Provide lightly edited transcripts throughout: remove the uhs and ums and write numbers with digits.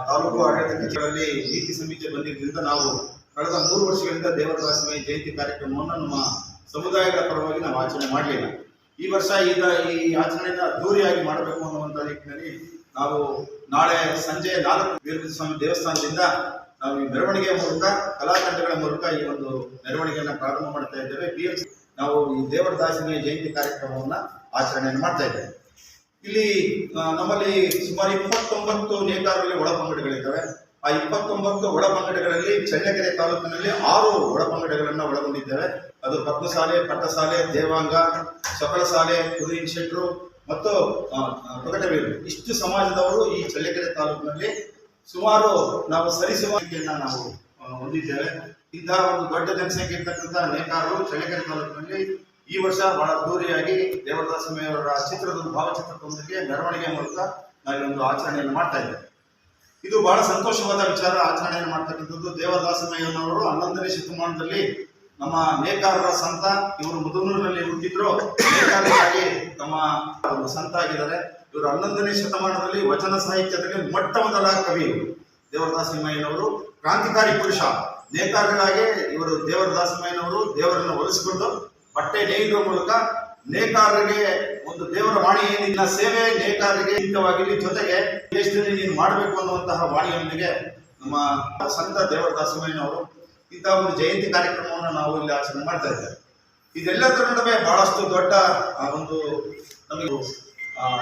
ತಾಲೂಕು ಆಡಳಿತ ಕಚೇರಿಯಲ್ಲಿ ನೀತಿ ಸಂಹಿತೆ ಬಂದಿದ್ದರಿಂದ ನಾವು ಕಳೆದ 3 ವರ್ಷಗಳಿಂದ ದೇವರದಾಸಿಮಯ್ಯ ಜಯಂತಿ ಕಾರ್ಯಕ್ರಮವನ್ನು ನಮ್ಮ ಸಮುದಾಯಗಳ ಪರವಾಗಿ ನಾವು ಆಚರಣೆ ಮಾಡಲಿಲ್ಲ. ಈ ವರ್ಷ ಈ ಆಚರಣೆಯನ್ನು ಅದ್ದೂರಿಯಾಗಿ ಮಾಡಬೇಕು ಅನ್ನುವಂಥ ನಿಟ್ಟಿನಲ್ಲಿ ನಾವು ನಾಳೆ ಸಂಜೆ 4 ವೀರಭದ್ರ ಸ್ವಾಮಿ ದೇವಸ್ಥಾನದಿಂದ ನಾವು ಈ ಮೆರವಣಿಗೆಯ ಮೂಲಕ ಕಲಾತಂಡಗಳ ಮೂಲಕ ಈ ಒಂದು ಮೆರವಣಿಗೆಯನ್ನು ಪ್ರಾರಂಭ ಮಾಡ್ತಾ ಇದ್ದೇವೆ. ನಾವು ಈ ದೇವರದಾಸಿಮಯ್ಯ ಜಯಂತಿ ಕಾರ್ಯಕ್ರಮವನ್ನು ಆಚರಣೆಯನ್ನು ಮಾಡ್ತಾ ಇದ್ದೇವೆ. ಇಲ್ಲಿ ನಮ್ಮಲ್ಲಿ ಸುಮಾರು 29 ನೇಕಾರರಲ್ಲಿ ಒಳಪಂಗಡಗಳಿದ್ದಾವೆ. ಆ 29 ಒಳಪಂಗಡಗಳಲ್ಲಿ ಚಳ್ಳಕೆರೆ ತಾಲೂಕಿನಲ್ಲಿ 6 ಒಳಪಂಗಡಗಳನ್ನು ಒಳಗೊಂಡಿದ್ದೇವೆ. ಅದು ಪದ್ಮಸಾಲೆ, ಪಟ್ಟಸಾಲೆ, ದೇವಾಂಗ, ಸಕಲಸಾಲೆ, ಕುರಿನ್ ಶೆಟ್ರು ಮತ್ತು ತೊಗಟವೀರು. ಇಷ್ಟು ಸಮಾಜದವರು ಈ ಚಳ್ಳಕೆರೆ ತಾಲೂಕಿನಲ್ಲಿ ಸುಮಾರು ನಾವು ಸರಿಸುಮಾರಿಕೆಯನ್ನು ನಾವು ಹೊಂದಿದ್ದೇವೆ. ಇಂತಹ ಒಂದು ದೊಡ್ಡ ಜನಸಂಖ್ಯೆ ಇರ್ತಕ್ಕಂಥ ನೇಕಾರರು ಚಳ್ಳಕೆರೆ ತಾಲೂಕಿನಲ್ಲಿ ಈ ವರ್ಷ ಬಹಳ ಅದ್ದೂರಿಯಾಗಿ ದೇವರದಾಸಿಮಯ್ಯ ಅವರ ಚಿತ್ರದ ಭಾವಚಿತ್ರದೊಂದಿಗೆ ಮೆರವಣಿಗೆ ಮೂಲಕ ನಾವೊಂದು ಆಚರಣೆಯನ್ನು ಮಾಡ್ತಾ ಇದ್ದೇವೆ. ಇದು ಬಹಳ ಸಂತೋಷವಾದ ವಿಚಾರ. ಆಚರಣೆಯನ್ನು ಮಾಡ್ತಕ್ಕಂಥದ್ದು ದೇವರದಾಸಿಮಯ್ಯನವರು 11ನೇ ಶತಮಾನದಲ್ಲಿ ನಮ್ಮ ನೇಕಾರರ ಸಂತ. ಇವರು ಮುದನೂರಿನಲ್ಲಿ ಹುಟ್ಟಿದ್ರು, ನೇಕಾರರಾಗಿ ನಮ್ಮ ಒಂದು ಸಂತ ಆಗಿದ್ದಾರೆ. ಇವರು 11ನೇ ಶತಮಾನದಲ್ಲಿ ವಚನ ಸಾಹಿತ್ಯದಲ್ಲಿ ಮೊಟ್ಟ ಮೊದಲ ಕವಿ ದೇವರದಾಸಿಮಯ್ಯನವರು. ಕ್ರಾಂತಿಕಾರಿ ಪುರುಷ. ನೇಕಾರರಾಗಿ ಇವರು ದೇವರದಾಸಿಮಯ್ಯನವರು ದೇವರನ್ನು ಒಲಿಸಿಕೊಂಡು ಬಟ್ಟೆ ನೇಯುವ ಮೂಲಕ ನೇಕಾರರಿಗೆ ಒಂದು ದೇವರ ವಾಣಿ ಏನಿಲ್ಲ, ಸೇವೆ ನೇಕಾರರಿಗೆ ಹಿತವಾಗಿರಲಿ, ಜೊತೆಗೆ ದೇಶದಲ್ಲಿ ನೀನು ಮಾಡಬೇಕು ಅನ್ನುವಂತಹ ವಾಣಿಯೊಂದಿಗೆ ನಮ್ಮ ಸಂತ ದೇವರದಾಸಿಮಯ್ಯನವರು ಇಂತಹ ಒಂದು ಜಯಂತಿ ಕಾರ್ಯಕ್ರಮವನ್ನು ನಾವು ಇಲ್ಲಿ ಆಚರಣೆ ಮಾಡ್ತಾ ಇದ್ದೇವೆ. ಇದೆಲ್ಲದರ ನಡುವೆ ಬಹಳಷ್ಟು ದೊಡ್ಡ ಒಂದು ನಮಗೆ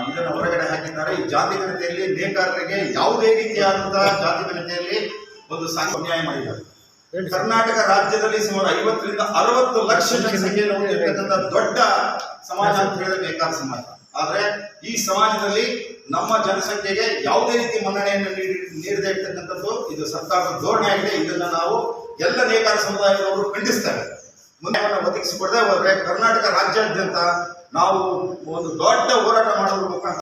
ಇದನ್ನು ಹೊರಗಡೆ ಹಾಕಿದ್ದಾರೆ. ಈ ಜಾತಿ ಗಣತೆಯಲ್ಲಿ ನೇಕಾರರಿಗೆ ಯಾವುದೇ ರೀತಿಯಾದಂತಹ ಜಾತಿ ಗಣತೆಯಲ್ಲಿ ಒಂದು ಅನ್ಯಾಯ ಮಾಡಿದ್ದಾರೆ. ಕರ್ನಾಟಕ ರಾಜ್ಯದಲ್ಲಿ ಸುಮಾರು 50 ರಿಂದ 60 ಲಕ್ಷ ಜನಸಂಖ್ಯೆಯನ್ನು ಹೊಂದಿರತಕ್ಕಂಥ ದೊಡ್ಡ ಸಮಾಜ ಅಂತ ಹೇಳಿದ್ರೆ ನೇಕಾರ ಸಮಾಜ. ಆದ್ರೆ ಈ ಸಮಾಜದಲ್ಲಿ ನಮ್ಮ ಜನಸಂಖ್ಯೆಗೆ ಯಾವುದೇ ರೀತಿ ಮನ್ನಣೆಯನ್ನು ನೀಡದೇ ಇರ್ತಕ್ಕಂಥದ್ದು ಇದು ಸರ್ಕಾರದ ಧೋರಣೆ ಆಗಿದೆ. ಇದನ್ನ ನಾವು ಎಲ್ಲ ನೇಕಾರ ಸಮುದಾಯದವರು ಖಂಡಿಸ್ತೇವೆ. ಮುಂದೆ ಒದಗಿಸಿಕೊಡದೆ ಹೋದ್ರೆ ಕರ್ನಾಟಕ ರಾಜ್ಯಾದ್ಯಂತ ನಾವು ಒಂದು ದೊಡ್ಡ ಹೋರಾಟ ಮಾಡೋದ್ರ ಮುಖಾಂತರ